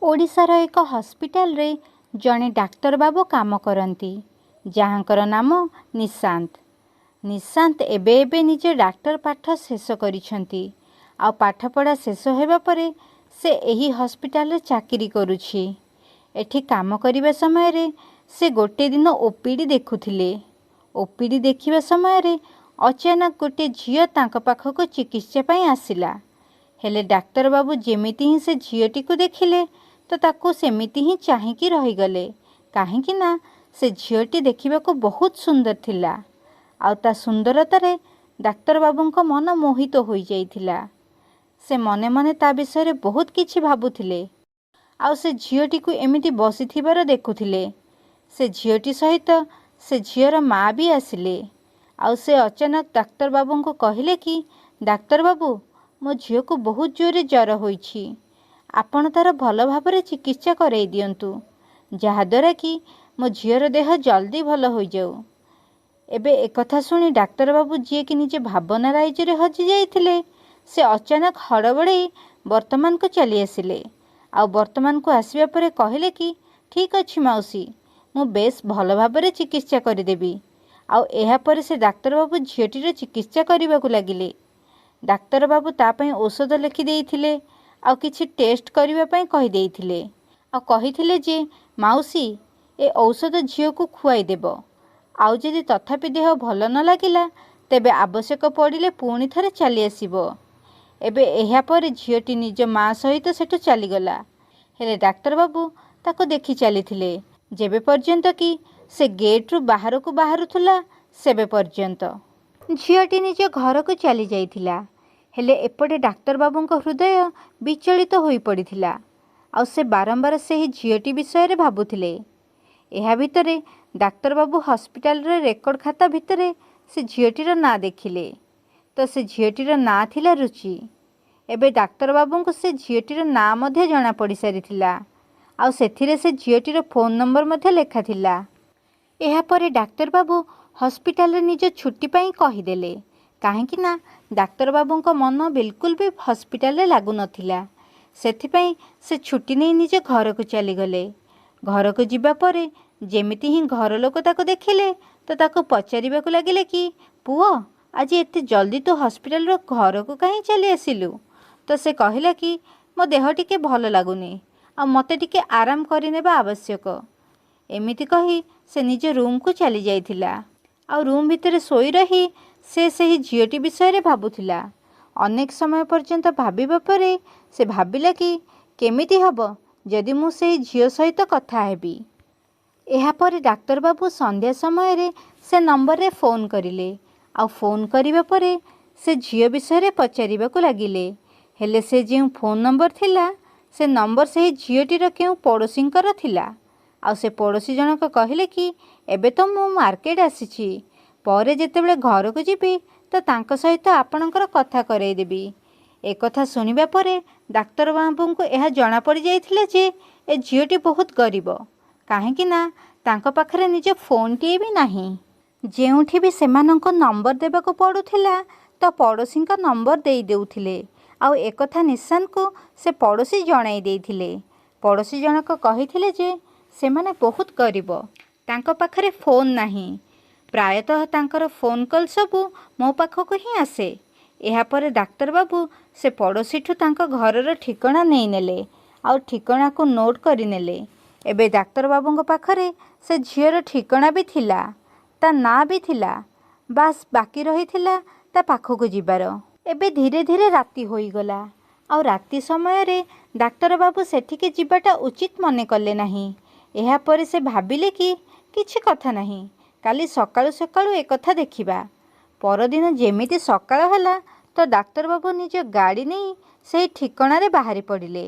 ओडिशार एक हस्पिटाल रे जड़े डाक्तर बाबू काम करती जहाँकर नाम निशांत। निशांत एबे एबे निजे डाक्तर पाठ शेष करिसेंती आ पाठपढ़ा शेष होगा परे से एही हस्पिटाल रे चाकरी करुछि। एठी काम करिबा समय रे से गोटे दिन ओपीडी देखुथिले। ओपीडी देखिबा समय रे अचानक गोटे झियो तांक पाखक चिकित्सा पई आसिला। हेले डाक्तर बाबू जेमिति ही से झियोटी को देखिले तो ताको सेमिति ही चाहिकी रहीगले काहेकि ना से झियोटी देखिबाको बहुत सुंदर थिला। आउ ता सुंदरतारे डाक्तर बाबूंको मन मोहित हो जाइथिला। से मने मने ता विषय रे बहुत किछि भाबुथिले। आउ से झियोटी को एमिति बसिथिबार देखुथिले। से झियोटी सहित से झियर माँ भी आसिले। आउ से अचानक डाक्तर बाबूंको कहिले कि डाक्तर बाबू मो झियो को बहुत जोरे ज्वर होइछि, आपण तार भल भाबरे चिकित्सा करई दियंतु जहाद्वारा कि मो झियर देह जल्दी भल हो जाऊ। एबे एकथा सुनी डाक्तर बाबू जी कि निजे भावना राइजरे हजि जाइथिले से अचानक हड़बड़े वर्तमान को चली आसिले। आ वर्तमान को आसिबा परे कहले कि ठीक अछि मौसी, मु बेस भल भाबरे चिकित्सा करदेबी। आउ एहा परे से डाक्तर बाबू झियोटीर चिकित्सा करबाकू लागिले। डाक्तर बाबू तापई औषध लिखि देइथिले आउ किछि टेस्ट करबा पई कहि देइथिले। आ कहिथिले जे मौसी ए औषध झियो को खुआई देबो। आउ जदि तथापि देह भल न लागिला तेबे आवश्यक पड़िले पुणी थरे चली आसिबो। एबे एहा परे झियोटी निज माँ सहित सेठु चलीगला। हेले डाक्तर बाबू ताको देखि चलीथिले जेबे पर्यंत कि से गेट रु बाहर को बाहरुथुला सेबे पर्यंत। झियोटी निज घर को चली जाइथिला। हेले एपटे डाक्तर बाबूंको हृदय विचलित होई पड़िथिला। आउ से बारंबार से झियोटी विषय रे भाबुथिले। एहा भितरे डाक्तर बाबू हस्पिटाल रे रेकर्ड खाता भितरे से झियोटीर ना देखिले तो से झियोटीर ना थिला रुचि। एबे डाक्तर बाबूंको से झियोटीर ना मध्य जणा पड़ी सारिथिला। आउ सेथिरे से झियोटीर फोन नंबर मध्य लेखा थिला। एहा परे डाक्तर बाबू हस्पिटाल रे निज छुट्टी पई कहिदेले काहेकि ना डाक्तर बाबूंको मन बिल्कुल भी हस्पिटाल रे लागु नथिला। सेथिपई से छुट्टी नहीं निज घर को चली गले। घर को जिबा परे जेमिति ही घर लोक ताको देखिले तो ताको पचारिबाकू लागिले कि पुओ आज एते जल्दी तो हस्पिटाल रो घर को कहीं चली आसिलु। तो से कहिला कि मो देह टिके भल लागुनी आ मते टिके आराम करिनेबा आवश्यक। एमिति कही से निज रूम को चली जाइथिला। आ रूम भितरे सोई रही से सही झियोटी विषय रे भाबुथिला। अनेक समय पर्यंत भाबिबा परे से भाबिला कि केमिति हबो जदि मु सेही झियो सहित कथा हेबी। एहा परे डाक्तर बाबू संध्या समय रे से नंबर रे फोन करिले। आ फोन करिबा परे से झियो विषय रे पचारिबाकू लागिले। हेले से जे फोन नंबर थिला से नंबर सेही झियोटीर केउ पड़ोसींकर थिला। आ से पड़ोसी जनक कहिले कि एबे तो मु मार्केट आसीछि, परे जेतेबेले घर को जिबी तो तांको सहित आपणकर कथा करई देबी। एक कथा सुनिबा परे डाक्तर बाबू को यह जना पड़ जाइथिले जे ए झियोटी बहुत गरीब काहेकि ना तांको पाखरे निज फोन टी भी नाही। जेउठी भी सेमानंको नंबर देबाको पड़ुथिला तो पड़ोसी का नंबर देई देउथिले। आउ एक कथा निशांत को से पड़ोसी जणाई देइथिले। पड़ोसी जनक कहिथिले जे सेमाने बहुत गरीब, तांको पाखरे फोन नाही, प्रायतः तांकर फोन कॉल सबू मो पाखको ही आसे। एहा परे डाक्तर बाबू से पड़ोसीठू तांको घरर ठिकणा नहीं नेले आउ ठिकणा को नोट करि नेले। एबे डाक्तर बाबूंको पाखरे से झियर ठिकणा भी थिला, ता ना भी थिला, बास बाकी रही थिला ता पाखको जिबार। एबे धीरे धीरे राति होई गला। आउ राति समय रे डाक्तर बाबू सेठिके जिबाटा उचित मने कले नाही। एहा परे से भाबिले कि किछि कथा नाही, काली सकाळु सकाळु एक कथा देखिबा। परदिन जेमिति सकाळ होला तो डाक्तर बाबू निज गाड़ी नहीं से ठिकणा रे बाहरी पड़िले।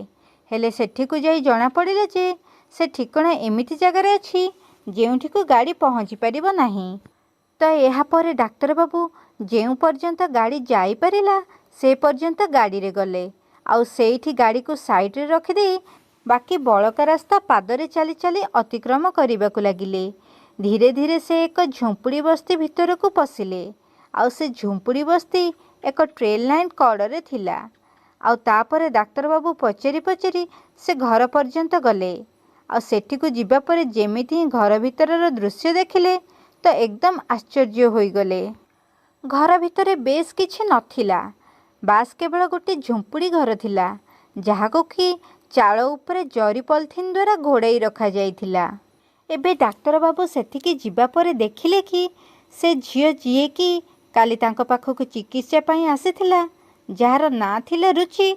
हेले सेठी को जाई जना पड़िले जे से ठिकणा एमिति जगार अछि जेउठी को गाड़ी पहुँची पारिबो नाही। तो एहा परे डाक्तर बाबू जेउ पर्यंत गाड़ी जाई परिला से पर्यंत गाड़ी रे गले। आउ सेठी गाड़ी को साइड रे रखि दे बाकी बळका रास्ता पादरे चली चली अतिक्रम करिबाकू लागिले। धीरे धीरे से एक झुंपुड़ी बस्ती भितर को पशिले। आउ से झुंपुड़ी बस्ती एक ट्रेन लाइन कड़े थिला। ଆଉ ତାପରେ ଡାକ୍ତର ବାବୁ ପଚାରି ପଚାରି ସେ ଘର ପର୍ଯ୍ୟନ୍ତ ଗଲେ। ଆଉ ସେଠିକୁ ଯିବା ପରେ ଯେମିତି ହିଁ ଘର ଭିତରର ଦୃଶ୍ୟ ଦେଖିଲେ ତ ଏକଦମ ଆଶ୍ଚର୍ଯ୍ୟ ହୋଇଗଲେ। ଘର ଭିତରେ ବେଶ୍ କିଛି ନଥିଲା, ବାସ୍ କେବଳ ଗୋଟେ ଝୁମ୍ପୁଡ଼ି ଘର ଥିଲା, ଯାହାକୁ କି ଚାଳ ଉପରେ ଜରି ପଲିଥିନ୍ ଦ୍ୱାରା ଘୋଡ଼ାଇ ରଖାଯାଇଥିଲା। ଏବେ ଡାକ୍ତର ବାବୁ ସେଠିକି ଯିବା ପରେ ଦେଖିଲେ କି ସେ ଝିଅ ଯିଏକି କାଲି ତାଙ୍କ ପାଖକୁ ଚିକିତ୍ସା ପାଇଁ ଆସିଥିଲା, ଯାହାର ନାଁ ଥିଲା ରୁଚି,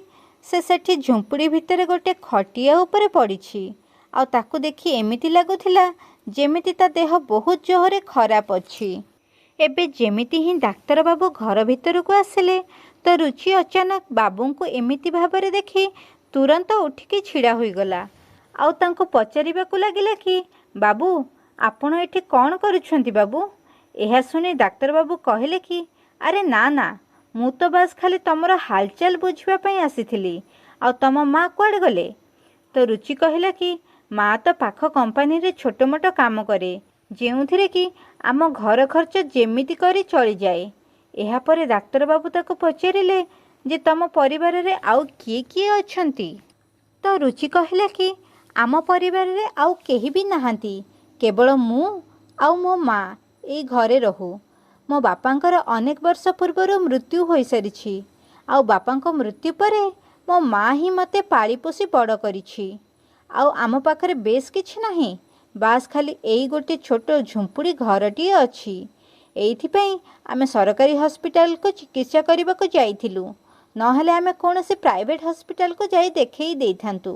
ସେ ସେଠି ଝୁମ୍ପୁଡ଼ି ଭିତରେ ଗୋଟେ ଖଟିଆ ଉପରେ ପଡ଼ିଛି। ଆଉ ତାକୁ ଦେଖି ଏମିତି ଲାଗୁଥିଲା ଯେମିତି ତା ଦେହ ବହୁତ ଜୋରରେ ଖରାପ ଅଛି। ଏବେ ଯେମିତି ହିଁ ଡାକ୍ତର ବାବୁ ଘର ଭିତରକୁ ଆସିଲେ ତ ରୁଚି ଅଚାନକ ବାବୁଙ୍କୁ ଏମିତି ଭାବରେ ଦେଖି ତୁରନ୍ତ ଉଠିକି ଛିଡ଼ା ହୋଇଗଲା। ଆଉ ତାଙ୍କୁ ପଚାରିବାକୁ ଲାଗିଲା କି ବାବୁ, ଆପଣ ଏଠି କ'ଣ କରୁଛନ୍ତି ବାବୁ? ଏହା ଶୁଣି ଡାକ୍ତର ବାବୁ କହିଲେ କି ଆରେ ନା ନା, ମୁଁ ତ ବାସ୍ ଖାଲି ତମର ହାଲଚାଲ ବୁଝିବା ପାଇଁ ଆସିଥିଲି। ଆଉ ତମ ମା କୁଆଡ଼େ ଗଲେ? ତ ରୁଚି କହିଲା କି ମା ତ ପାଖ କମ୍ପାନୀରେ ଛୋଟ ମୋଟ କାମ କରେ, ଯେଉଁଥିରେ କି ଆମ ଘର ଖର୍ଚ୍ଚ ଯେମିତି କରି ଚଳିଯାଏ। ଏହାପରେ ଡାକ୍ତର ବାବୁ ତାକୁ ପଚାରିଲେ ଯେ ତମ ପରିବାରରେ ଆଉ କିଏ କିଏ ଅଛନ୍ତି? ତ ରୁଚି କହିଲା କି ଆମ ପରିବାରରେ ଆଉ କେହି ବି ନାହାନ୍ତି, କେବଳ ମୁଁ ଆଉ ମୋ ମା ଏଇ ଘରେ ରହୁ। ମୋ ବାପାଙ୍କର ଅନେକ ବର୍ଷ ପୂର୍ବରୁ ମୃତ୍ୟୁ ହୋଇସାରିଛି। ଆଉ ବାପାଙ୍କ ମୃତ୍ୟୁ ପରେ ମୋ ମା ହିଁ ମୋତେ ପାଳିପୋଷି ବଡ଼ କରିଛି। ଆଉ ଆମ ପାଖରେ ବେଶ୍ କିଛି ନାହିଁ, ବାସ୍ ଖାଲି ଏଇ ଗୋଟେ ଛୋଟ ଝୁମ୍ପୁଡ଼ି ଘରଟିଏ ଅଛି। ଏଇଥିପାଇଁ ଆମେ ସରକାରୀ ହସ୍ପିଟାଲକୁ ଚିକିତ୍ସା କରିବାକୁ ଯାଇଥିଲୁ, ନହେଲେ ଆମେ କୌଣସି ପ୍ରାଇଭେଟ୍ ହସ୍ପିଟାଲକୁ ଯାଇ ଦେଖେଇ ଦେଇଥାନ୍ତୁ।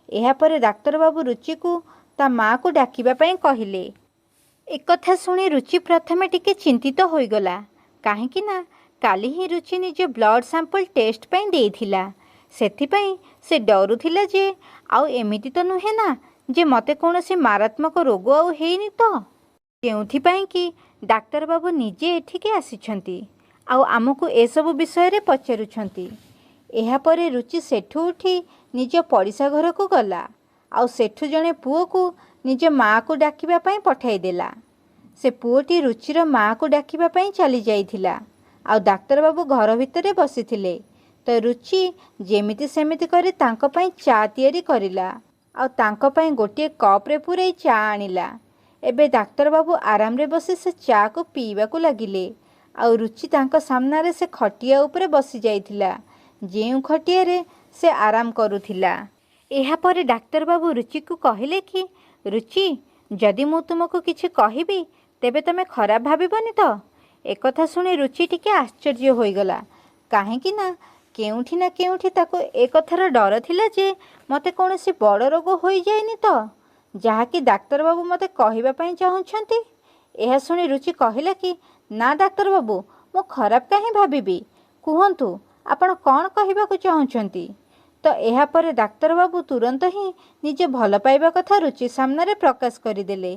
ଏହାପରେ ଡାକ୍ତର ବାବୁ ରୁଚିକୁ ତା ମାଆକୁ ଡାକିବା ପାଇଁ କହିଲେ। ଏକଥା ଶୁଣି ରୁଚି ପ୍ରଥମେ ଟିକେ ଚିନ୍ତିତ ହୋଇଗଲା, କାହିଁକି ନା କାଲି ହିଁ ରୁଚି ନିଜ ବ୍ଲଡ଼ ସାମ୍ପଲ୍ ଟେଷ୍ଟ ପାଇଁ ଦେଇଥିଲା। ସେଥିପାଇଁ ସେ ଡରୁଥିଲା ଯେ ଆଉ ଏମିତି ତ ନୁହେଁ ନା ଯେ ମୋତେ କୌଣସି ମାରାତ୍ମକ ରୋଗ ଆଉ ହେଇନି ତ, ଯେଉଁଥିପାଇଁ କି ଡାକ୍ତର ବାବୁ ନିଜେ ଏଠିକି ଆସିଛନ୍ତି ଆଉ ଆମକୁ ଏସବୁ ବିଷୟରେ ପଚାରୁଛନ୍ତି। ଏହାପରେ ରୁଚି ସେଠୁ ଉଠି ନିଜ ପଡ଼ିଶା ଘରକୁ ଗଲା ଆଉ ସେଠୁ ଜଣେ ପୁଅକୁ ନିଜ ମାଆକୁ ଡାକିବା ପାଇଁ ପଠାଇଦେଲା। ସେ ପୁଅଟି ରୁଚିର ମାଆକୁ ଡାକିବା ପାଇଁ ଚାଲି ଯାଇଥିଲା। ଆଉ ଡାକ୍ତର ବାବୁ ଘର ଭିତରେ ବସିଥିଲେ। ତ ରୁଚି ଯେମିତି ସେମିତି କରି ତାଙ୍କ ପାଇଁ ଚା ତିଆରି କରିଲା ଆଉ ତାଙ୍କ ପାଇଁ ଗୋଟିଏ କପ୍ରେ ପୂରାଇ ଚା ଆଣିଲା। ଏବେ ଡାକ୍ତର ବାବୁ ଆରାମରେ ବସି ସେ ଚାକୁ ପିଇବାକୁ ଲାଗିଲେ। ଆଉ ରୁଚି ତାଙ୍କ ସାମ୍ନାରେ ସେ ଖଟିଆ ଉପରେ ବସି ଯାଇଥିଲା, ଯେଉଁ ଖଟିଆରେ ସେ ଆରାମ କରୁଥିଲା। ଏହାପରେ ଡାକ୍ତର ବାବୁ ରୁଚିକୁ କହିଲେ କି ରୁଚି, ଯଦି ମୁଁ ତୁମକୁ କିଛି କହିବି ତେବେ ତମେ ଖରାପ ଭାବିବନି ତ? ଏକଥା ଶୁଣି ରୁଚି ଟିକେ ଆଶ୍ଚର୍ଯ୍ୟ ହୋଇଗଲା, କାହିଁକି ନା କେଉଁଠି ତାକୁ ଏ କଥାର ଡର ଥିଲା ଯେ ମୋତେ କୌଣସି ବଡ଼ ରୋଗ ହୋଇଯାଇନି ତ, ଯାହାକି ଡାକ୍ତର ବାବୁ ମୋତେ କହିବା ପାଇଁ ଚାହୁଁଛନ୍ତି। ଏହା ଶୁଣି ରୁଚି କହିଲା କି ନା ଡାକ୍ତର ବାବୁ, ମୁଁ ଖରାପ କାହିଁ ଭାବିବି, କୁହନ୍ତୁ ଆପଣ କ'ଣ କହିବାକୁ ଚାହୁଁଛନ୍ତି? ତ ଏହାପରେ ଡାକ୍ତର ବାବୁ ତୁରନ୍ତ ହିଁ ନିଜ ଭଲ ପାଇବା କଥା ରୁଚି ସାମ୍ନାରେ ପ୍ରକାଶ କରିଦେଲେ।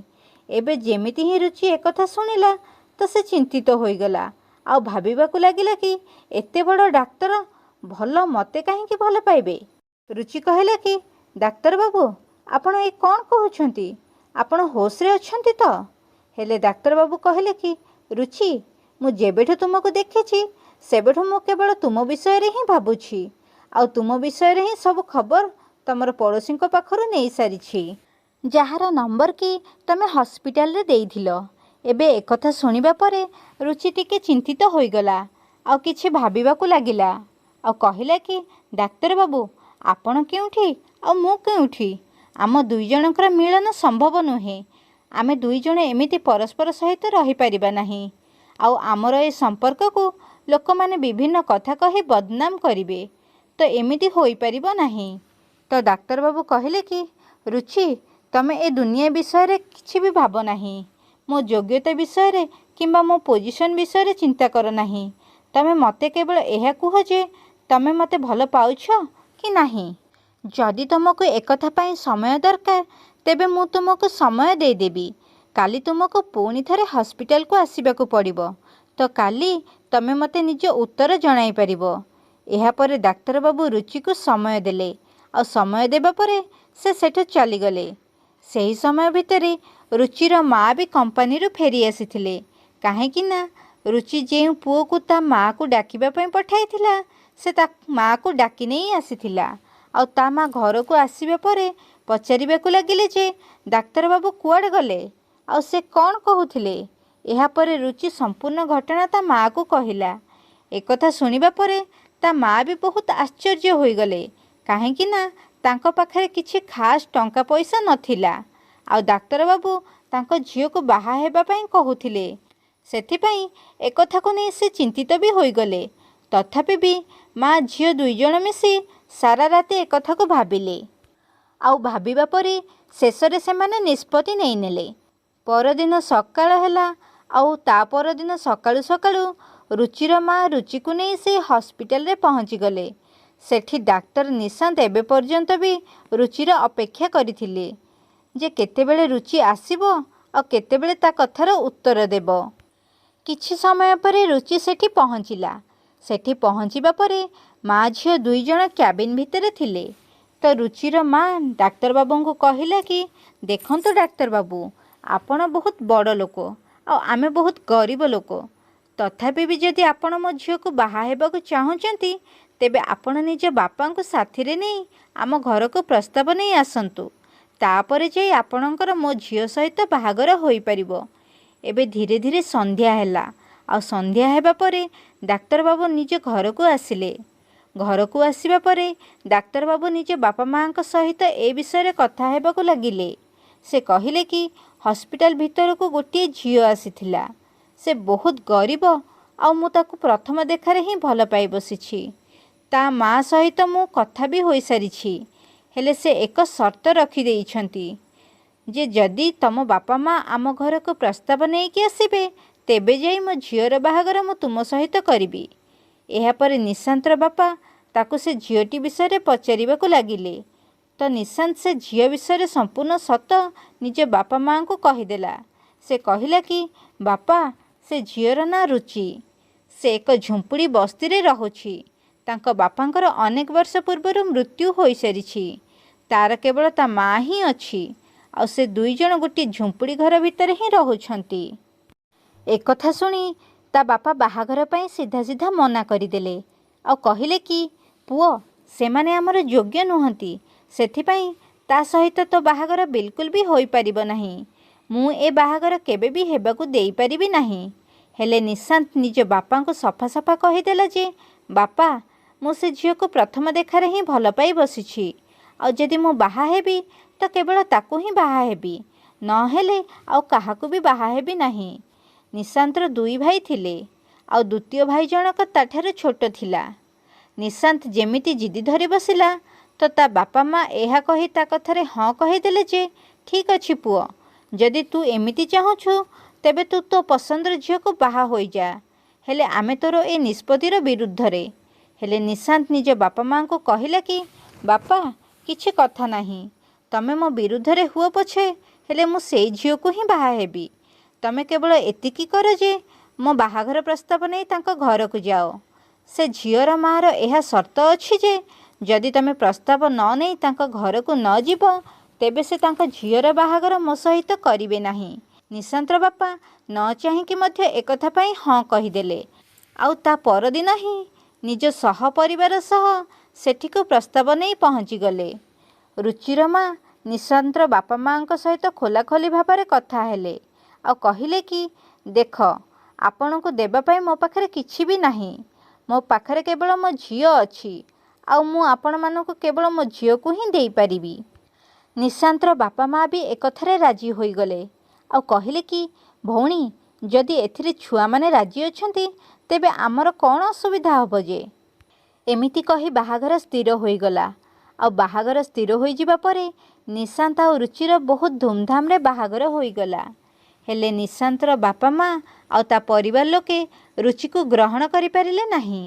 ଏବେ ଯେମିତି ହିଁ ରୁଚି ଏକଥା ଶୁଣିଲା ତ ସେ ଚିନ୍ତିତ ହୋଇଗଲା ଆଉ ଭାବିବାକୁ ଲାଗିଲା କି ଏତେ ବଡ଼ ଡାକ୍ତର ଭଲ ମୋତେ କାହିଁକି ଭଲ ପାଇବେ? ରୁଚି କହିଲା କି ଡାକ୍ତର ବାବୁ, ଆପଣ ଏ କ'ଣ କହୁଛନ୍ତି? ଆପଣ ହୋସ୍ରେ ଅଛନ୍ତି ତ? ହେଲେ ଡାକ୍ତର ବାବୁ କହିଲେ କି ରୁଚି, ମୁଁ ଯେବେଠୁ ତୁମକୁ ଦେଖିଛି ସେବେଠୁ ମୁଁ କେବଳ ତୁମ ବିଷୟରେ ହିଁ ଭାବୁଛି ଆଉ ତୁମ ବିଷୟରେ ହିଁ ସବୁ ଖବର ତମର ପଡ଼ୋଶୀଙ୍କ ପାଖରୁ ନେଇସାରିଛି, ଯାହାର ନମ୍ବର କି ତମେ ହସ୍ପିଟାଲରେ ଦେଇଥିଲ। ଏବେ ଏକଥା ଶୁଣିବା ପରେ ରୁଚି ଟିକେ ଚିନ୍ତିତ ହୋଇଗଲା ଆଉ କିଛି ଭାବିବାକୁ ଲାଗିଲା ଆଉ କହିଲା କି ଡାକ୍ତର ବାବୁ, ଆପଣ କେଉଁଠି ଆଉ ମୁଁ କେଉଁଠି? ଆମ ଦୁଇ ଜଣଙ୍କର ମିଳନ ସମ୍ଭବ ନୁହେଁ। ଆମେ ଦୁଇ ଜଣ ଏମିତି ପରସ୍ପର ସହିତ ରହିପାରିବା ନାହିଁ। ଆଉ ଆମର ଏ ସମ୍ପର୍କକୁ ଲୋକମାନେ ବିଭିନ୍ନ କଥା କହି ବଦନାମ କରିବେ, ତ ଏମିତି ହୋଇପାରିବ ନାହିଁ। ତ ଡାକ୍ତର ବାବୁ କହିଲେ କି ରୁଚି, ତମେ ଏ ଦୁନିଆ ବିଷୟରେ କିଛି ବି ଭାବ ନାହିଁ। ମୋ ଯୋଗ୍ୟତା ବିଷୟରେ କିମ୍ବା ମୋ ପୋଜିସନ୍ ବିଷୟରେ ଚିନ୍ତା କର ନାହିଁ। ତମେ ମୋତେ କେବଳ ଏହା କୁହ ଯେ ତମେ ମୋତେ ଭଲ ପାଉଛ କି ନାହିଁ। ଯଦି ତୁମକୁ ଏକଥା ପାଇଁ ସମୟ ଦରକାର ତେବେ ମୁଁ ତୁମକୁ ସମୟ ଦେଇଦେବି। କାଲି ତୁମକୁ ପୁଣି ଥରେ ହସ୍ପିଟାଲକୁ ଆସିବାକୁ ପଡ଼ିବ, ତ କାଲି ତମେ ମୋତେ ନିଜ ଉତ୍ତର ଜଣାଇପାରିବ। ଏହାପରେ ଡାକ୍ତର ବାବୁ ରୁଚିକୁ ସମୟ ଦେଲେ ଆଉ ସମୟ ଦେବା ପରେ ସେ ସେଠୁ ଚାଲିଗଲେ। ସେହି ସମୟ ଭିତରେ ରୁଚିର ମା ବି କମ୍ପାନୀରୁ ଫେରି ଆସିଥିଲେ, କାହିଁକି ନା ରୁଚି ଯେଉଁ ପୁଅକୁ ତା ମାଆକୁ ଡାକିବା ପାଇଁ ପଠାଇଥିଲା से ता माँ को डाकी नहीं आसीथिला। ଆଉ ତା ମା ଘରକୁ ଆସିବା ପରେ ପଚାରିବାକୁ ଲାଗିଲେ ଯେ ଡାକ୍ତର ବାବୁ କୁଆଡ଼େ ଗଲେ, ଆଉ ସେ କ'ଣ କହୁଥିଲେ। ଏହାପରେ ରୁଚି ସମ୍ପୂର୍ଣ୍ଣ ଘଟଣା ତା ମାଆକୁ କହିଲା। ଏକଥା ଶୁଣିବା ପରେ ତା ମାଆ ବି ବହୁତ ଆଶ୍ଚର୍ଯ୍ୟ ହୋଇଗଲେ, କାହିଁକି ନା ତାଙ୍କ ପାଖରେ କିଛି ଖାସ୍ ଟଙ୍କା ପଇସା ନଥିଲା। ଆଉ ଡାକ୍ତର ବାବୁ ତାଙ୍କ ଝିଅକୁ ବାହା ହେବା ପାଇଁ କହୁଥିଲେ। ସେଥିପାଇଁ ଏକଥାକୁ ନେଇ ସେ ଚିନ୍ତିତ ବି ହୋଇଗଲେ। ତଥାପି ବି ମା ଝିଅ ଦୁଇଜଣ ମିଶି ସାରା ରାତି ଏକଥାକୁ ଭାବିଲେ। ଆଉ ଭାବିବା ପରେ ଶେଷରେ ସେମାନେ ନିଷ୍ପତ୍ତି ନେଇନେଲେ। ପରଦିନ ସକାଳ ହେଲା, ଆଉ ତା ପରଦିନ ସକାଳୁ ସକାଳୁ ରୁଚିର ମା ରୁଚିକୁ ନେଇ ସେ ହସ୍ପିଟାଲରେ ପହଞ୍ଚିଗଲେ। ସେଠି ଡାକ୍ତର ନିଶାନ୍ତ ଏବେ ପର୍ଯ୍ୟନ୍ତ ବି ରୁଚିର ଅପେକ୍ଷା କରିଥିଲେ ଯେ କେତେବେଳେ ରୁଚି ଆସିବ ଆଉ କେତେବେଳେ ତା କଥାର ଉତ୍ତର ଦେବ। କିଛି ସମୟ ପରେ ରୁଚି ସେଠି ପହଞ୍ଚିଲା। ସେଠି ପହଞ୍ଚିବା ପରେ ମା ଝିଅ ଦୁଇଜଣ କ୍ୟାବିନ୍ ଭିତରେ ଥିଲେ। ତ ରୁଚିର ମା ଡାକ୍ତରବାବୁଙ୍କୁ କହିଲା କି ଦେଖନ୍ତୁ ଡାକ୍ତରବାବୁ, ଆପଣ ବହୁତ ବଡ଼ ଲୋକ ଆଉ ଆମେ ବହୁତ ଗରିବ ଲୋକ। ତଥାପି ବି ଯଦି ଆପଣ ମୋ ଝିଅକୁ ବାହା ହେବାକୁ ଚାହୁଁଛନ୍ତି, ତେବେ ଆପଣ ନିଜ ବାପାଙ୍କୁ ସାଥିରେ ନେଇ ଆମ ଘରକୁ ପ୍ରସ୍ତାବ ନେଇ ଆସନ୍ତୁ। ତାପରେ ଯାଇ ଆପଣଙ୍କର ମୋ ଝିଅ ସହିତ ବାହାଘର ହୋଇପାରିବ। ଏବେ ଧୀରେ ଧୀରେ ସନ୍ଧ୍ୟା ହେଲା, ଆଉ ସନ୍ଧ୍ୟା ହେବା ପରେ ଡାକ୍ତରବାବୁ ନିଜ ଘରକୁ ଆସିଲେ। ଘରକୁ ଆସିବା ପରେ ଡାକ୍ତରବାବୁ ନିଜ ବାପା ମାଆଙ୍କ ସହିତ ଏ ବିଷୟରେ କଥା ହେବାକୁ ଲାଗିଲେ। ସେ କହିଲେ କି ହସ୍ପିଟାଲ ଭିତରକୁ ଗୋଟିଏ ଝିଅ ଆସିଥିଲା। ସେ ବହୁତ ଗରିବ, ଆଉ ମୁଁ ତାକୁ ପ୍ରଥମ ଦେଖାରେ ହିଁ ଭଲ ପାଇ ବସିଛି। ତା ମାଆ ସହିତ ମୁଁ କଥା ବି ହୋଇସାରିଛି। ହେଲେ ସେ ଏକ ସର୍ତ୍ତ ରଖିଦେଇଛନ୍ତି ଯେ ଯଦି ତମ ବାପା ମା ଆମ ଘରକୁ ପ୍ରସ୍ତାବ ନେଇକି ଆସିବେ, ତେବେ ଯାଇ ମୋ ଝିଅର ବାହାଘର ମୁଁ ତୁମ ସହିତ କରିବି। ଏହାପରେ ନିଶାନ୍ତର ବାପା ତାକୁ ସେ ଝିଅଟି ବିଷୟରେ ପଚାରିବାକୁ ଲାଗିଲେ। ତ ନିଶାନ୍ତ ସେ ଝିଅ ବିଷୟରେ ସମ୍ପୂର୍ଣ୍ଣ ସତ ନିଜ ବାପା ମାଆଙ୍କୁ କହିଦେଲା। ସେ କହିଲା କି ବାପା, ସେ ଝିଅର ନାଁ ରୁଚି। ସେ ଏକ ଝୁମ୍ପୁଡ଼ି ବସ୍ତିରେ ରହୁଛି। ତାଙ୍କ ବାପାଙ୍କର ଅନେକ ବର୍ଷ ପୂର୍ବରୁ ମୃତ୍ୟୁ ହୋଇସାରିଛି। ତାର କେବଳ ତା ମାଆ ହିଁ ଅଛି, ଆଉ ସେ ଦୁଇଜଣ ଗୋଟିଏ ଝୁମ୍ପୁଡ଼ି ଘର ଭିତରେ ହିଁ ରହୁଛନ୍ତି। ଏକଥା ଶୁଣି ତା ବାପା ବାହାଘର ପାଇଁ ସିଧା ସିଧା ମନା କରିଦେଲେ, ଆଉ କହିଲେ କି ପୁଅ, ସେମାନେ ଆମର ଯୋଗ୍ୟ ନୁହନ୍ତି। ସେଥିପାଇଁ ତା ସହିତ ତୋ ବାହାଘର ବିଲକୁଲ ବି ହୋଇପାରିବ ନାହିଁ। ମୁଁ ଏ ବାହାଘର କେବେ ବି ହେବାକୁ ଦେଇପାରିବି ନାହିଁ। ହେଲେ ନିଶାନ୍ତ ନିଜ ବାପାଙ୍କୁ ସଫା ସଫା କହିଦେଲା ଯେ ବାପା, ମୁଁ ସେ ଝିଅକୁ ପ୍ରଥମ ଦେଖାରେ ହିଁ ଭଲ ପାଇ ବସିଛି। ଆଉ ଯଦି ମୁଁ ବାହା ହେବି ତ କେବଳ ତାକୁ ହିଁ ବାହା ହେବି, ନହେଲେ ଆଉ କାହାକୁ ବି ବାହା ହେବି ନାହିଁ। ନିଶାନ୍ତର ଦୁଇ ଭାଇ ଥିଲେ, ଆଉ ଦ୍ୱିତୀୟ ଭାଇ ଜଣକ ତାଠାରୁ ଛୋଟ ଥିଲା। ନିଶାନ୍ତ ଯେମିତି ଜିଦି ଧରି ବସିଲା, ତ ତା ବାପା ମା ଏହା କହି ତା କଥାରେ ହଁ କହିଦେଲେ ଯେ ଠିକ୍ ଅଛି ପୁଅ, ଯଦି ତୁ ଏମିତି ଚାହୁଁଛୁ ତେବେ ତୁ ତୋ ପସନ୍ଦର ଝିଅକୁ ବାହା ହୋଇଯା। ହେଲେ ଆମେ ତୋର ଏ ନିଷ୍ପତ୍ତିର ବିରୁଦ୍ଧରେ। ହେଲେ ନିଶାନ୍ତ ନିଜ ବାପା ମାଆଙ୍କୁ କହିଲା କି ବାପା, କିଛି କଥା ନାହିଁ। ତମେ ମୋ ବିରୁଦ୍ଧରେ ହୁଅ ପଛେ, ହେଲେ ମୁଁ ସେଇ ଝିଅକୁ ହିଁ ବାହା ହେବି। ତମେ କେବଳ ଏତିକି କର ଯେ ମୋ ବାହାଘର ପ୍ରସ୍ତାବ ନେଇ ତାଙ୍କ ଘରକୁ ଯାଅ। ସେ ଝିଅର ମାଆର ଏହା ସର୍ତ୍ତ ଅଛି ଯେ ଯଦି ତମେ ପ୍ରସ୍ତାବ ନ ନେଇ ତାଙ୍କ ଘରକୁ ନ ଯିବ, ତେବେ ସେ ତାଙ୍କ ଝିଅର ବାହାଘର ମୋ ସହିତ କରିବେ ନାହିଁ। ନିଶାନ୍ତର ବାପା ନ ଚାହିଁକି ମଧ୍ୟ ଏକଥା ପାଇଁ ହଁ କହିଦେଲେ। ଆଉ ତା ପରଦିନ ହିଁ ନିଜ ସହପରିବାର ସହ ସେଠିକୁ ପ୍ରସ୍ତାବ ନେଇ ପହଞ୍ଚିଗଲେ। ରୁଚିର ମା ନିଶାନ୍ତର ବାପା ମାଆଙ୍କ ସହିତ ଖୋଲାଖୋଲି ଭାବରେ କଥା ହେଲେ, ଆଉ କହିଲେ କି ଦେଖ, ଆପଣଙ୍କୁ ଦେବା ପାଇଁ ମୋ ପାଖରେ କିଛି ବି ନାହିଁ। ମୋ ପାଖରେ କେବଳ ମୋ ଝିଅ ଅଛି, ଆଉ ମୁଁ ଆପଣମାନଙ୍କୁ କେବଳ ମୋ ଝିଅକୁ ହିଁ ଦେଇପାରିବି। ନିଶାନ୍ତର ବାପା ମା ବି ଏକଥାରେ ରାଜି ହୋଇଗଲେ, ଆଉ କହିଲେ କି ଭଉଣୀ, ଯଦି ଏଥିରେ ଛୁଆମାନେ ରାଜି ଅଛନ୍ତି, ତେବେ ଆମର କ'ଣ ଅସୁବିଧା ହେବ ଯେ। ଏମିତି କହି ବାହାଘର ସ୍ଥିର ହୋଇଗଲା। ଆଉ ବାହାଘର ସ୍ଥିର ହୋଇଯିବା ପରେ ନିଶାନ୍ତ ଆଉ ରୁଚିର ବହୁତ ଧୁମଧାମରେ ବାହାଘର ହୋଇଗଲା। ହେଲେ ନିଶାନ୍ତର ବାପା ମା ଆଉ ତା ପରିବାର ଲୋକେ ରୁଚିକୁ ଗ୍ରହଣ କରିପାରିଲେ ନାହିଁ।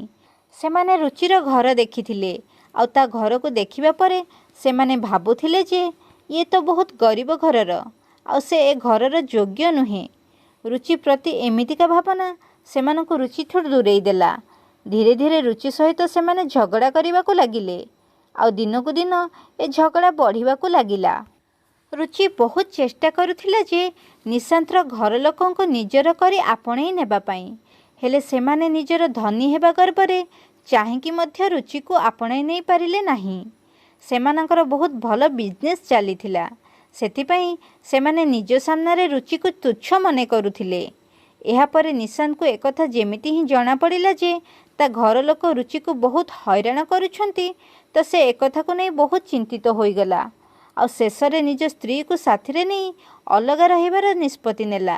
ସେମାନେ ରୁଚିର ଘର ଦେଖିଥିଲେ, ଆଉ ତା ଘରକୁ ଦେଖିବା ପରେ ସେମାନେ ଭାବୁଥିଲେ ଯେ ଇଏ ତ ବହୁତ ଗରିବ ଘରର, ଆଉ ସେ ଏ ଘରର ଯୋଗ୍ୟ ନୁହେଁ। ରୁଚି ପ୍ରତି ଏମିତିକା ଭାବନା ସେମାନଙ୍କୁ ରୁଚିଠୁ ଦୂରେଇ ଦେଲା। ଧୀରେ ଧୀରେ ରୁଚି ସହିତ ସେମାନେ ଝଗଡ଼ା କରିବାକୁ ଲାଗିଲେ, ଆଉ ଦିନକୁ ଦିନ ଏ ଝଗଡ଼ା ବଢ଼ିବାକୁ ଲାଗିଲା। ରୁଚି ବହୁତ ଚେଷ୍ଟା କରୁଥିଲା ଯେ ନିଶାନ୍ତର ଘର ଲୋକଙ୍କୁ ନିଜର କରି ଆପଣେଇ ନେବା ପାଇଁ। ହେଲେ ସେମାନେ ନିଜର ଧନୀ ହେବା ଗର୍ବରେ ଚାହିଁକି ମଧ୍ୟ ରୁଚିକୁ ଆପଣେଇ ନେଇ ପାରିଲେ ନାହିଁ। ସେମାନଙ୍କର ବହୁତ ଭଲ ବିଜନେସ୍ ଚାଲିଥିଲା। ସେଥିପାଇଁ ସେମାନେ ନିଜ ସାମ୍ନାରେ ରୁଚିକୁ ତୁଚ୍ଛ ମନେ କରୁଥିଲେ। ଏହାପରେ ନିଶାନ୍ତକୁ ଏକଥା ଯେମିତି ହିଁ ଜଣାପଡ଼ିଲା ଯେ ତା ଘର ଲୋକ ରୁଚିକୁ ବହୁତ ହଇରାଣ କରୁଛନ୍ତି, ତ ସେ ଏକଥାକୁ ନେଇ ବହୁତ ଚିନ୍ତିତ ହୋଇଗଲା। ଆଉ ଶେଷରେ ନିଜ ସ୍ତ୍ରୀକୁ ସାଥିରେ ନେଇ ଅଲଗା ରହିବାର ନିଷ୍ପତ୍ତି ନେଲା।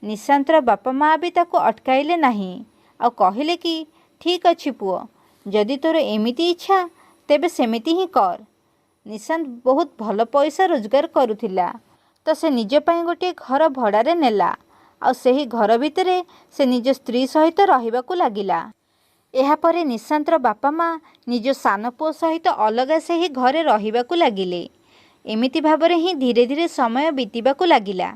ନିଶାନ୍ତର ବାପା ମା' ବି ତାକୁ ଅଟକାଇଲେ ନାହିଁ ଆଉ କହିଲେ କି ଠିକ୍ ଅଛି ପୁଅ, ଯଦି ତୋର ଏମିତି ଇଚ୍ଛା ତେବେ ସେମିତି ହିଁ କର। ନିଶାନ୍ତ ବହୁତ ଭଲ ପଇସା ରୋଜଗାର କରୁଥିଲା, ତ ସେ ନିଜ ପାଇଁ ଗୋଟିଏ ଘର ଭଡ଼ାରେ ନେଲା ଆଉ ସେହି ଘର ଭିତରେ ସେ ନିଜ ସ୍ତ୍ରୀ ସହିତ ରହିବାକୁ ଲାଗିଲା। ଏହାପରେ ନିଶାନ୍ତର ବାପା ମା' ନିଜ ସାନ ପୁଅ ସହିତ ଅଲଗା ସେହି ଘରେ ରହିବାକୁ ଲାଗିଲେ। ଏମିତି ଭାବରେ ହିଁ ଧୀରେ ଧୀରେ ସମୟ ବିତିବାକୁ ଲାଗିଲା।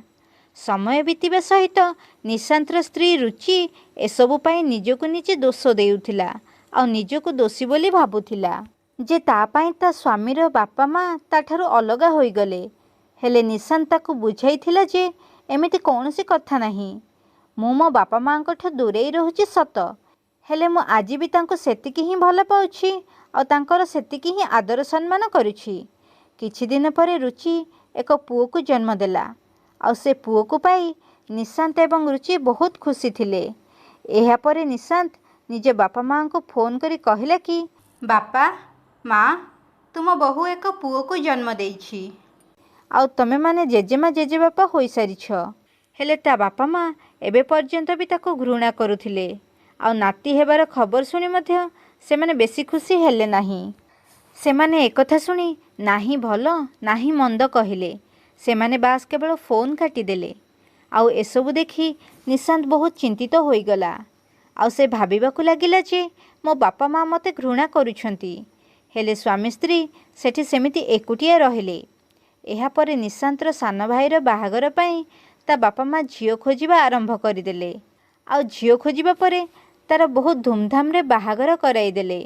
ସମୟ ବିତିବା ସହିତ ନିଶାନ୍ତର ସ୍ତ୍ରୀ ରୁଚି ଏସବୁ ପାଇଁ ନିଜକୁ ନିଜେ ଦୋଷ ଦେଉଥିଲା ଆଉ ନିଜକୁ ଦୋଷୀ ବୋଲି ଭାବୁଥିଲା ଯେ ତା ପାଇଁ ତା ସ୍ୱାମୀର ବାପା ମା' ତାଠାରୁ ଅଲଗା ହୋଇଗଲେ। ହେଲେ ନିଶାନ୍ତ ତାକୁ ବୁଝାଇଥିଲା ଯେ ଏମିତି କୌଣସି କଥା ନାହିଁ। ମୁଁ ମୋ ବାପା ମା'ଙ୍କଠୁ ଦୂରେଇ ରହୁଛି ସତ, ହେଲେ ମୁଁ ଆଜି ବି ତାଙ୍କୁ ସେତିକି ହିଁ ଭଲ ପାଉଛି ଆଉ ତାଙ୍କର ସେତିକି ହିଁ ଆଦର ସମ୍ମାନ କରୁଛି। କିଛି ଦିନ ପରେ ରୁଚି ଏକ ପୁଅକୁ ଜନ୍ମ ଦେଲା ଆଉ ସେ ପୁଅକୁ ପାଇ ନିଶାନ୍ତ ଏବଂ ରୁଚି ବହୁତ ଖୁସି ଥିଲେ। ଏହାପରେ ନିଶାନ୍ତ ନିଜ ବାପା ମା'ଙ୍କୁ ଫୋନ୍ କରି କହିଲା କି ବାପା ମା', ତୁମ ବୋହୂ ଏକ ପୁଅକୁ ଜନ୍ମ ଦେଇଛି ଆଉ ତମେମାନେ ଜେଜେମା ଜେଜେବାପା ହୋଇସାରିଛ। ହେଲେ ତା ବାପା ମା' ଏବେ ପର୍ଯ୍ୟନ୍ତ ବି ତାକୁ ଘୃଣା କରୁଥିଲେ ଆଉ ନାତି ହେବାର ଖବର ଶୁଣି ମଧ୍ୟ ସେମାନେ ବେଶୀ ଖୁସି ହେଲେ ନାହିଁ। ସେମାନେ ଏକଥା ଶୁଣି ନାହିଁ ଭଲ ନାହିଁ ମନ୍ଦ କହିଲେ। ସେମାନେ ବାସ୍ କେବଳ ଫୋନ୍ କାଟିଦେଲେ। ଆଉ ଏସବୁ ଦେଖି ନିଶାନ୍ତ ବହୁତ ଚିନ୍ତିତ ହୋଇଗଲା ଆଉ ସେ ଭାବିବାକୁ ଲାଗିଲା ଯେ ମୋ ବାପା ମା' ମୋତେ ଘୃଣା କରୁଛନ୍ତି, ହେଲେ ସ୍ୱାମୀ ସ୍ତ୍ରୀ ସେଠି ସେମିତି ଏକୁଟିଆ ରହିଲେ। ଏହାପରେ ନିଶାନ୍ତର ସାନ ଭାଇର ବାହାଘର ପାଇଁ ତା ବାପା ମା' ଝିଅ ଖୋଜିବା ଆରମ୍ଭ କରିଦେଲେ ଆଉ ଝିଅ ଖୋଜିବା ପରେ ତାର ବହୁତ ଧୁମଧାମରେ ବାହାଘର କରାଇଦେଲେ।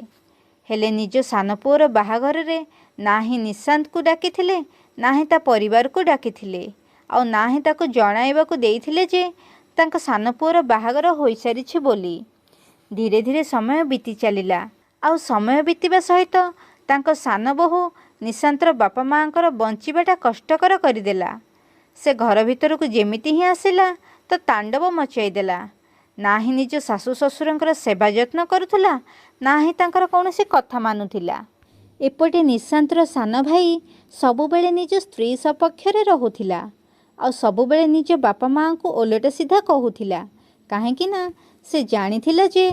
ହେଲେ ନିଜ ସାନ ପୁଅର ବାହାଘରରେ ନାହିଁ ନିଶାନ୍ତକୁ ଡାକିଥିଲେ, ନାହିଁ ତା ପରିବାରକୁ ଡାକିଥିଲେ ଆଉ ନାହିଁ ତାକୁ ଜଣାଇବାକୁ ଦେଇଥିଲେ ଯେ ତାଙ୍କ ସାନ ପୁଅର ବାହାଘର ହୋଇସାରିଛି ବୋଲି। ଧୀରେ ଧୀରେ ସମୟ ବିତି ଚାଲିଲା ଆଉ ସମୟ ବିତିବା ସହିତ ତାଙ୍କ ସାନ ବୋହୂ ନିଶାନ୍ତର ବାପା ମା'ଙ୍କର ବଞ୍ଚିବାଟା କଷ୍ଟକର କରିଦେଲା। ସେ ଘର ଭିତରକୁ ଯେମିତି ହିଁ ଆସିଲା ତ ତାଣ୍ଡବ ମଚାଇଦେଲା। ନାହିଁ ନିଜ ଶାଶୁ ଶ୍ୱଶୁରଙ୍କର ସେବା ଯତ୍ନ କରୁଥିଲା, ନାହିଁ ତାଙ୍କର କୌଣସି କଥା ମାନୁଥିଲା। ଏପଟେ ନିଶାନ୍ତର ସାନ ଭାଇ ସବୁବେଳେ ନିଜ ସ୍ତ୍ରୀ ସପକ୍ଷରେ ରହୁଥିଲା ଆଉ ସବୁବେଳେ ନିଜ ବାପା ମା'ଙ୍କୁ ଓଲଟ ସିଧା କହୁଥିଲା। କାହିଁକି ନା ସେ ଜାଣିଥିଲା ଯେ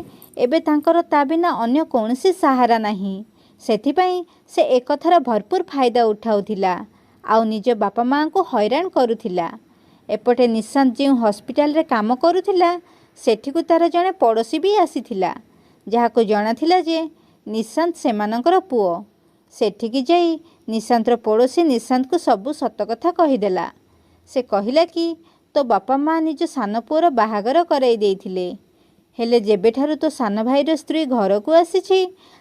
ଏବେ ତାଙ୍କର ତା ବିନା ଅନ୍ୟ କୌଣସି ସାହାରା ନାହିଁ। ସେଥିପାଇଁ ସେ ଏକଥାର ଭରପୁର ଫାଇଦା ଉଠାଉଥିଲା ଆଉ ନିଜ ବାପା ମା'ଙ୍କୁ ହଇରାଣ କରୁଥିଲା। ଏପଟେ ନିଶାନ୍ତ ଯେଉଁ ହସ୍ପିଟାଲରେ କାମ କରୁଥିଲା ସେଠିକୁ ତାର ଜଣେ ପଡ଼ୋଶୀ ବି ଆସିଥିଲା, ଯାହାକୁ ଜଣାଥିଲା ଯେ ନିଶାନ୍ତ ସେମାନଙ୍କର ପୁଅ। ସେଠିକି ଯାଇ ନିଶାନ୍ତର ପଡ଼ୋଶୀ ନିଶାନ୍ତକୁ ସବୁ ସତ କଥା କହିଦେଲା। ସେ କହିଲା କି ତୋ ବାପା ମା' ନିଜ ସାନ ପୁଅର ବାହାଘର କରାଇ ଦେଇଥିଲେ, ହେଲେ ଯେବେଠାରୁ ତୋ ସାନ ଭାଇର ସ୍ତ୍ରୀ ଘରକୁ ଆସିଛି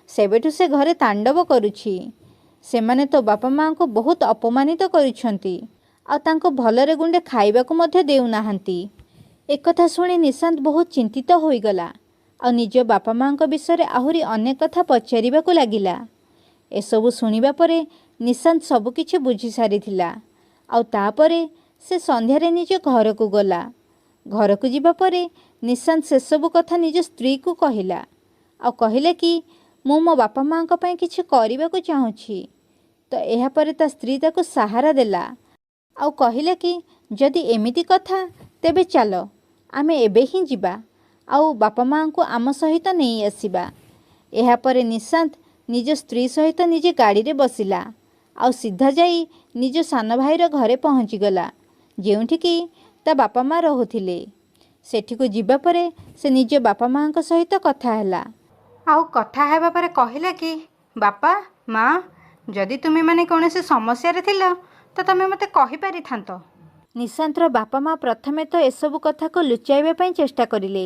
ସେବେଠୁ ସେ ଘରେ ତାଣ୍ଡବ କରୁଛି। ସେମାନେ ତୋ ବାପା ମା'ଙ୍କୁ ବହୁତ ଅପମାନିତ କରୁଛନ୍ତି ଆଉ ତାଙ୍କୁ ଭଲରେ ଗୁଣ୍ଡେ ଖାଇବାକୁ ମଧ୍ୟ ଦେଉନାହାନ୍ତି। ଏକଥା ଶୁଣି ନିଶାନ୍ତ ବହୁତ ଚିନ୍ତିତ ହୋଇଗଲା ଆଉ ନିଜ ବାପା ମା'ଙ୍କ ବିଷୟରେ ଆହୁରି ଅନେକ କଥା ପଚାରିବାକୁ ଲାଗିଲା। ଏସବୁ ଶୁଣିବା ପରେ ନିଶାନ୍ତ ସବୁକିଛି ବୁଝିସାରିଥିଲା ଆଉ ତାପରେ ସେ ସନ୍ଧ୍ୟାରେ ନିଜ ଘରକୁ ଗଲା। ଘରକୁ ଯିବା ପରେ ନିଶାନ୍ତ ସେସବୁ କଥା ନିଜ ସ୍ତ୍ରୀକୁ କହିଲା ଆଉ କହିଲା କି ମୁଁ ମୋ ବାପା ମା'ଙ୍କ ପାଇଁ କିଛି କରିବାକୁ ଚାହୁଁଛି। ତ ଏହାପରେ ତା ସ୍ତ୍ରୀ ତାକୁ ସାହାରା ଦେଲା ଆଉ କହିଲା କି ଯଦି ଏମିତି କଥା ତେବେ ଚାଲ ଆମେ ଏବେ ହିଁ ଯିବା ଆଉ ବାପା ମା'ଙ୍କୁ ଆମ ସହିତ ନେଇ ଆସିବା। ଏହାପରେ ନିଶାନ୍ତ ନିଜ ସ୍ତ୍ରୀ ସହିତ ନିଜେ ଗାଡ଼ିରେ ବସିଲା ଆଉ ସିଧା ଯାଇ ନିଜ ସାନ ଭାଇର ଘରେ ପହଞ୍ଚିଗଲା, ଯେଉଁଠିକି ତା ବାପା ମା' ରହୁଥିଲେ। ସେଠିକୁ ଯିବା ପରେ ସେ ନିଜ ବାପା ମା'ଙ୍କ ସହିତ କଥା ହେଲା ଆଉ କଥା ହେବା ପରେ କହିଲା କି ବାପା ମା', ଯଦି ତୁମେମାନେ କୌଣସି ସମସ୍ୟାରେ ଥିଲ ତ ତମେ ମୋତେ କହିପାରିଥାନ୍ତ। ନିଶାନ୍ତର ବାପା ମା' ପ୍ରଥମେ ତ ଏସବୁ କଥାକୁ ଲୁଚାଇବା ପାଇଁ ଚେଷ୍ଟା କରିଲେ,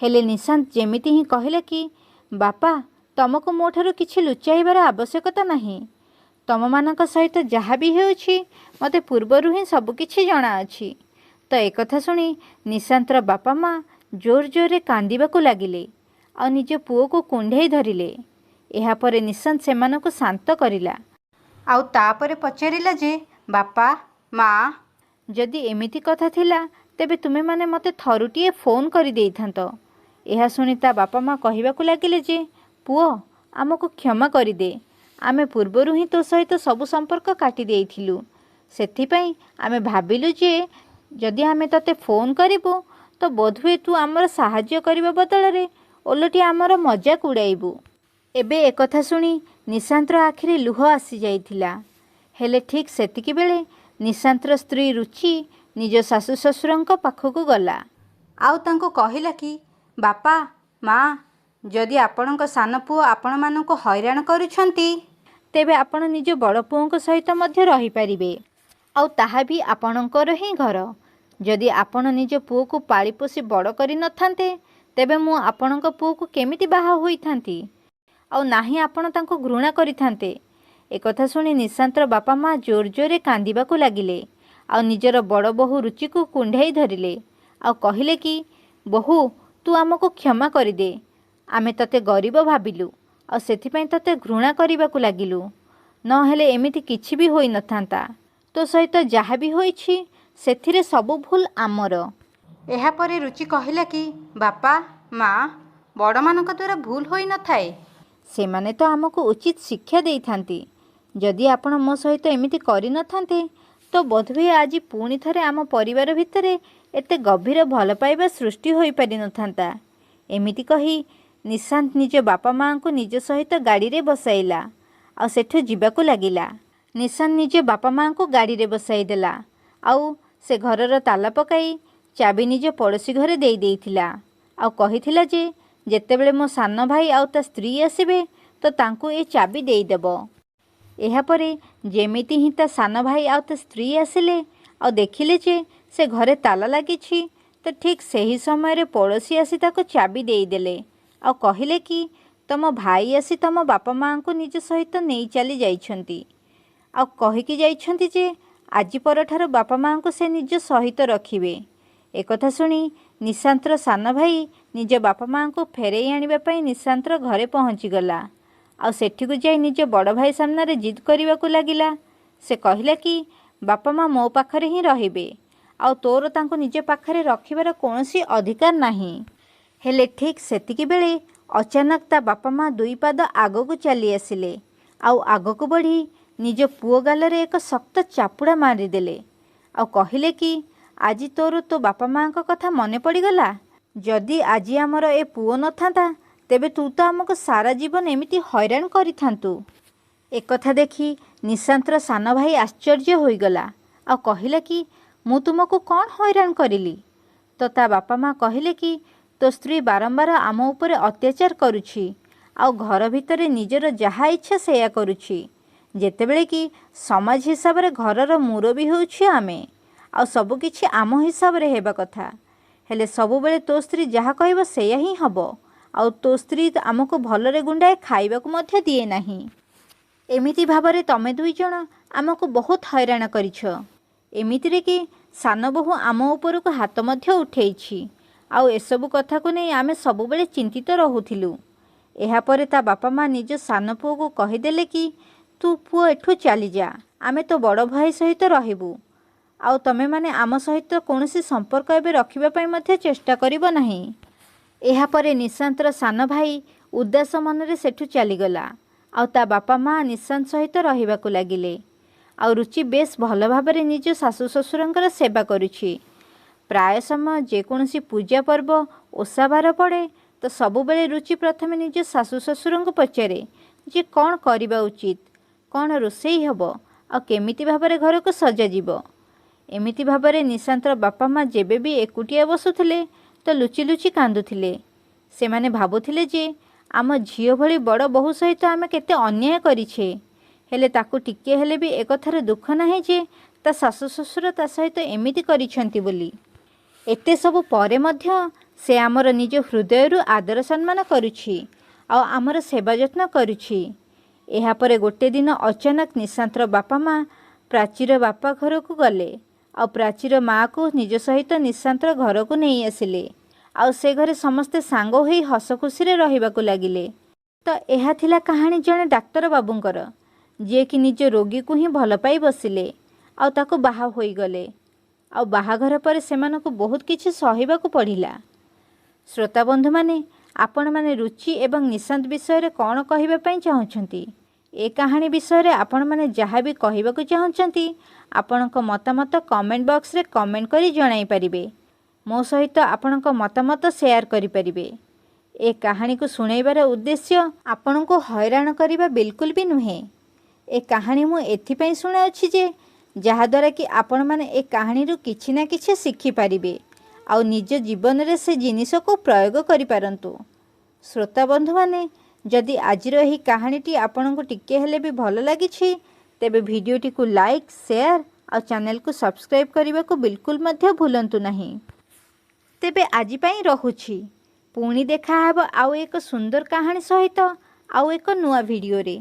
ହେଲେ ନିଶାନ୍ତ ଯେମିତି ହିଁ କହିଲେ କି ବାପା, ତମକୁ ମୋ ଠାରୁ କିଛି ଲୁଚାଇବାର ଆବଶ୍ୟକତା ନାହିଁ। ତମମାନଙ୍କ ସହିତ ଯାହା ବି ହେଉଛି ମୋତେ ପୂର୍ବରୁ ହିଁ ସବୁକିଛି ଜଣାଅଛି। ତ ଏକଥା ଶୁଣି ନିଶାନ୍ତର ବାପା ମା' ଜୋର ଜୋରରେ କାନ୍ଦିବାକୁ ଲାଗିଲେ ଆଉ ନିଜ ପୁଅକୁ କୁଣ୍ଢେଇ ଧରିଲେ। ଏହାପରେ ନିଶାନ୍ତ ସେମାନଙ୍କୁ ଶାନ୍ତ କରିଲା ଆଉ ତାପରେ ପଚାରିଲା ଯେ ବାପା ମା, ଯଦି ଏମିତି କଥା ଥିଲା ତେବେ ତୁମେମାନେ ମୋତେ ଥରୁଟିଏ ଫୋନ୍ କରିଦେଇଥାନ୍ତ। ଏହା ଶୁଣି ତା ବାପା ମା କହିବାକୁ ଲାଗିଲେ ଯେ ପୁଅ, ଆମକୁ କ୍ଷମା କରିଦେ। ଆମେ ପୂର୍ବରୁ ହିଁ ତୋ ସହିତ ସବୁ ସମ୍ପର୍କ କାଟି ଦେଇଥିଲୁ। ସେଥିପାଇଁ ଆମେ ଭାବିଲୁ ଯେ ଯଦି ଆମେ ତତେ ଫୋନ୍ କରିବୁ ତ ବୋଧହୁଏ ତୁ ଆମର ସାହାଯ୍ୟ କରିବା ବଦଳରେ ଓଲଟି ଆମର ମଜାକ ଉଡ଼ାଇବୁ। ଏବେ ekଥା ଶୁଣି ନିଶାନ୍ତର ଆଖିରେ ଲୁହ ଆସିଯାଇଥିଲା। ହେଲେ ଠିକ୍ ସେତିକିବେଳେ ନିଶାନ୍ତର ସ୍ତ୍ରୀ ରୁଚି ନିଜ ଶାଶୁ ଶ୍ୱଶୁରଙ୍କ ପାଖକୁ ଗଲା ଆଉ ତାଙ୍କୁ କହିଲା କି ବାପା ମା, ଯଦି ଆପଣଙ୍କ ସାନ ପୁଅ ଆପଣମାନଙ୍କୁ ହଇରାଣ କରୁଛନ୍ତି ତେବେ ଆପଣ ନିଜ ବଡ଼ ପୁଅଙ୍କ ସହିତ ମଧ୍ୟ ରହିପାରିବେ ଆଉ ତାହା ବି ଆପଣଙ୍କର ହିଁ ଘର। ଯଦି ଆପଣ ନିଜ ପୁଅକୁ ପାଳିପୋଷି ବଡ଼ କରିନଥାନ୍ତେ ତେବେ ମୁଁ ଆପଣଙ୍କ ପୁଅକୁ କେମିତି ବାହା ହୋଇଥାନ୍ତି ଆଉ ନାହିଁ ଆପଣ ତାଙ୍କୁ ଘୃଣା କରିଥାନ୍ତେ। ekଥା ଶୁଣି ନିଶାନ୍ତର ବାପା ମା ଜୋର ଜୋରରେ କାନ୍ଦିବାକୁ ଲାଗିଲେ ଆଉ ନିଜର ବଡ଼ ବୋହୂ ରୁଚିକୁ କୁଣ୍ଢେଇ ଧରିଲେ ଆଉ କହିଲେ କି ବୋହୂ, ତୁ ଆମକୁ କ୍ଷମା କରିଦେ। ଆମେ ତତେ ଗରିବ ଭାବିଲୁ ଆଉ ସେଥିପାଇଁ ତତେ ଘୃଣା କରିବାକୁ ଲାଗିଲୁ। ନହେଲେ ଏମିତି କିଛି ବି ହୋଇନଥାନ୍ତା। ତୋ ସହିତ ଯାହା ବି ହୋଇଛି ସେଥିରେ ସବୁ ଭୁଲ ଆମର। ଏହାପରେ ରୁଚି କହିଲା କି ବାପା ମା, ବଡ଼ମାନଙ୍କ ଦ୍ୱାରା ଭୁଲ ହୋଇନଥାଏ। ସେମାନେ ତ ଆମକୁ ଉଚିତ ଶିକ୍ଷା ଦେଇଥାନ୍ତି। ଯଦି ଆପଣ ମୋ ସହିତ ଏମିତି କରିନଥାନ୍ତେ ତ ବୋଧହୁଏ ଆଜି ପୁଣି ଥରେ ଆମ ପରିବାର ଭିତରେ ଏତେ ଗଭୀର ଭଲ ପାଇବା ସୃଷ୍ଟି ହୋଇପାରିନଥାନ୍ତା। ଏମିତି କହି ନିଶାନ୍ତ ନିଜ ବାପା ମାଙ୍କୁ ନିଜ ସହିତ ଗାଡ଼ିରେ ବସାଇଲା ଆଉ ସେଠୁ ଯିବାକୁ ଲାଗିଲା। ନିଶାନ୍ତ ନିଜ ବାପା ମାଙ୍କୁ ଗାଡ଼ିରେ ବସାଇ ଦେଲା ଆଉ ସେ ଘରର ତାଲା ପକାଇ ଚାବି ନିଜ ପଡ଼ୋଶୀ ଘରେ ଦେଇ ଦେଇଥିଲା ଆଉ କହିଥିଲା ଯେ ଯେତେବେଳେ ମୋ ସାନ ଭାଇ ଆଉ ତା ସ୍ତ୍ରୀ ଆସିବେ ତ ତାଙ୍କୁ ଏ ଚାବି ଦେଇଦେବ। ଏହାପରେ ଯେମିତି ହିଁ ତା ସାନ ଭାଇ ଆଉ ତା ସ୍ତ୍ରୀ ଆସିଲେ ଆଉ ଦେଖିଲେ ଯେ ସେ ଘରେ ତାଲା ଲାଗିଛି ତ ଠିକ୍ ସେହି ସମୟରେ ପଡ଼ୋଶୀ ଆସି ତାକୁ ଚାବି ଦେଇଦେଲେ ଆଉ କହିଲେ କି ତମ ଭାଇ ଆସି ତମ ବାପା ମାଙ୍କୁ ନିଜ ସହିତ ନେଇ ଚାଲି ଯାଇଛନ୍ତି ଆଉ କହିକି ଯାଇଛନ୍ତି ଯେ ଆଜି ପରଠାରୁ ବାପା ମାଙ୍କୁ ସେ ନିଜ ସହିତ ରଖିବେ। ekଥା ଶୁଣି ନିଶାନ୍ତର ସାନ ଭାଇ ନିଜ ବାପା ମାଙ୍କୁ ଫେରାଇ ଆଣିବା ପାଇଁ ନିଶାନ୍ତର ଘରେ ପହଞ୍ଚିଗଲା ଆଉ ସେଠିକୁ ଯାଇ ନିଜ ବଡ଼ ଭାଇ ସାମ୍ନାରେ ଜିଦ୍ କରିବାକୁ ଲାଗିଲା। ସେ କହିଲା କି ବାପା ମା ମୋ ପାଖରେ ହିଁ ରହିବେ ଆଉ ତୋର ତାଙ୍କୁ ନିଜ ପାଖରେ ରଖିବାର କୌଣସି ଅଧିକାର ନାହିଁ। ହେଲେ ଠିକ୍ ସେତିକିବେଳେ ଅଚାନକ ତା ବାପା ମା 2 ପାଦ ଆଗକୁ ଚାଲି ଆସିଲେ ଆଉ ଆଗକୁ ବଢ଼ି ନିଜ ପୁଅ ଗାଲରେ ଏକ ଶକ୍ତ ଚାପୁଡ଼ା ମାରିଦେଲେ ଆଉ କହିଲେ କି ଆଜି ତୋର ତୋ ବାପା ମାଙ୍କ କଥା ମନେ ପଡ଼ିଗଲା। ଯଦି ଆଜି ଆମର ଏ ପୁଅ ନଥାନ୍ତା ତେବେ ତୁ ତ ଆମକୁ ସାରା ଜୀବନ ଏମିତି ହଇରାଣ କରିଥାନ୍ତୁ। ekଥା ଦେଖି ନିଶାନ୍ତର ସାନ ଭାଇ ଆଶ୍ଚର୍ଯ୍ୟ ହୋଇଗଲା ଆଉ କହିଲା କି ମୁଁ ତୁମକୁ କ'ଣ ହଇରାଣ କରିଲି? ତ ତା ବାପା ମା କହିଲେ କି ତୋ ସ୍ତ୍ରୀ ବାରମ୍ବାର ଆମ ଉପରେ ଅତ୍ୟାଚାର କରୁଛି ଆଉ ଘର ଭିତରେ ନିଜର ଯାହା ଇଚ୍ଛା ସେଇଆ କରୁଛି, ଯେତେବେଳେ କି ସମାଜ ହିସାବରେ ଘରର ମୁରବୀ ହେଉଛୁ ଆମେ ଆଉ ସବୁକିଛି ଆମ ହିସାବରେ ହେବା କଥା। ହେଲେ ସବୁବେଳେ ତୋ ସ୍ତ୍ରୀ ଯାହା କହିବ ସେଇଆ ହିଁ ହେବ ଆଉ ତୋ ସ୍ତ୍ରୀ ଆମକୁ ଭଲରେ ଗୁଣ୍ଡାଏ ଖାଇବାକୁ ମଧ୍ୟ ଦିଏ ନାହିଁ। ଏମିତି ଭାବରେ ତମେ 2 ଜଣ ଆମକୁ ବହୁତ ହଇରାଣ କରିଛ। ଏମିତିରେ କି ସାନ ବୋହୂ ଆମ ଉପରକୁ ହାତ ମଧ୍ୟ ଉଠେଇଛି ଆଉ ଏସବୁ କଥାକୁ ନେଇ ଆମେ ସବୁବେଳେ ଚିନ୍ତିତ ରହୁଥିଲୁ। ଏହାପରେ ତା ବାପା ମା ନିଜ ସାନ ପୁଅକୁ କହିଦେଲେ କି ତୁ ପୁଅ ଏଠୁ ଚାଲିଯା, ଆମେ ତୋ ବଡ଼ ଭାଇ ସହିତ ରହିବୁ ଆଉ ତମେମାନେ ଆମ ସହିତ କୌଣସି ସମ୍ପର୍କ ଏବେ ରଖିବା ପାଇଁ ମଧ୍ୟ ଚେଷ୍ଟା କରିବ ନାହିଁ। ଏହାପରେ ନିଶାନ୍ତର ସାନ ଭାଇ ଉଦାସ ମନରେ ସେଠୁ ଚାଲିଗଲା ଆଉ ତା ବାପା ମା ନିଶାନ୍ତ ସହିତ ରହିବାକୁ ଲାଗିଲେ ଆଉ ରୁଚି ବେଶ ଭଲ ଭାବରେ ନିଜ ଶାଶୁ ଶ୍ୱଶୁରଙ୍କର ସେବା କରୁଛି। ପ୍ରାୟ ସମୟ ଯେକୌଣସି ପୂଜା ପର୍ବ ଓଷାବାର ପଡ଼େ ତ ସବୁବେଳେ ରୁଚି ପ୍ରଥମେ ନିଜ ଶାଶୁ ଶ୍ୱଶୁରଙ୍କୁ ପଚାରେ ଯେ କ'ଣ କରିବା ଉଚିତ, କ'ଣ ରୋଷେଇ ହେବ ଆଉ କେମିତି ଭାବରେ ଘରକୁ ସଜାଯିବ। ଏମିତି ଭାବରେ ନିଶାନ୍ତର ବାପା ମା ଯେବେ ବି ଏକୁଟିଆ ବସୁଥିଲେ ତ ଲୁଚି ଲୁଚି କାନ୍ଦୁଥିଲେ। ସେମାନେ ଭାବୁଥିଲେ ଯେ ଆମ ଝିଅ ଭଳି ବଡ଼ ବୋହୂ ସହିତ ଆମେ କେତେ ଅନ୍ୟାୟ କରିଛେ, ହେଲେ ତାକୁ ଟିକିଏ ହେଲେ ବି ekଥାର ଦୁଃଖ ନାହିଁ ଯେ ତା ଶାଶୁ ଶ୍ୱଶୁର ତା ସହିତ ଏମିତି କରିଛନ୍ତି ବୋଲି। ଏତେ ସବୁ ପରେ ମଧ୍ୟ ସେ ଆମର ନିଜ ହୃଦୟରୁ ଆଦର ସମ୍ମାନ କରୁଛି ଆଉ ଆମର ସେବା ଯତ୍ନ କରୁଛି। ଏହାପରେ ଗୋଟେ ଦିନ ଅଚାନକ ନିଶାନ୍ତର ବାପା ମା ପ୍ରାଚୀର ବାପା ଘରକୁ ଗଲେ ଆଉ ପ୍ରାଚୀର ମାଆକୁ ନିଜ ସହିତ ନିଶାନ୍ତର ଘରକୁ ନେଇ ଆସିଲେ आउ से घरे समस्ते सांग होई हस खुशी रहिबाकु लागिले। तो यह थिला कहानी जने डाक्तर बाबूंकर, जे कि निज रोगी को ही भल पाई बसिले आउ ताको बाहा होई गले। आउ बाहाघर पर सेमानकु बहुत किछि सहिबाकु पड़िला। श्रोता बंधु माने, आपण माने रुचि एवं निशांत विषय रे कौन कहिबा पई चाहुछंती? ए कहानी विषय रे आपण माने जहाँ भी कहिबाकु चाहुछंती, आपणक मतामत कमेंट बॉक्स रे कमेंट करी जणाई परिबे। मो सहित आपणक मतामत शेयर करि परिबे। ए कहानी को सुनैबार उद्देश्य आपणको हैरान करिबा बिल्कुल भी नुहे। ए कहानी मु एथिपई सुणाउछि जे जहाद्वारा कि आपण माने ए कहानी रु किछि ना किछि शिखि पारिबे आउ निज जीवन रे से जिनिस को प्रयोग करि पारंतु। श्रोता बंधु माने, जदि आजिर एही कहानीटी आपणको टिके हेले भी भल लागिछि, तेबे भिडियोटी को लाइक, शेयर और चैनल को सब्सक्राइब करने को बिल्कुल मध्य भूलंतु नहीं। तेबे आजि पई रहुछि, पुणी देखा हेब आउ एक सुंदर कहानी सहित आउ एक नुआ भिडियो रे।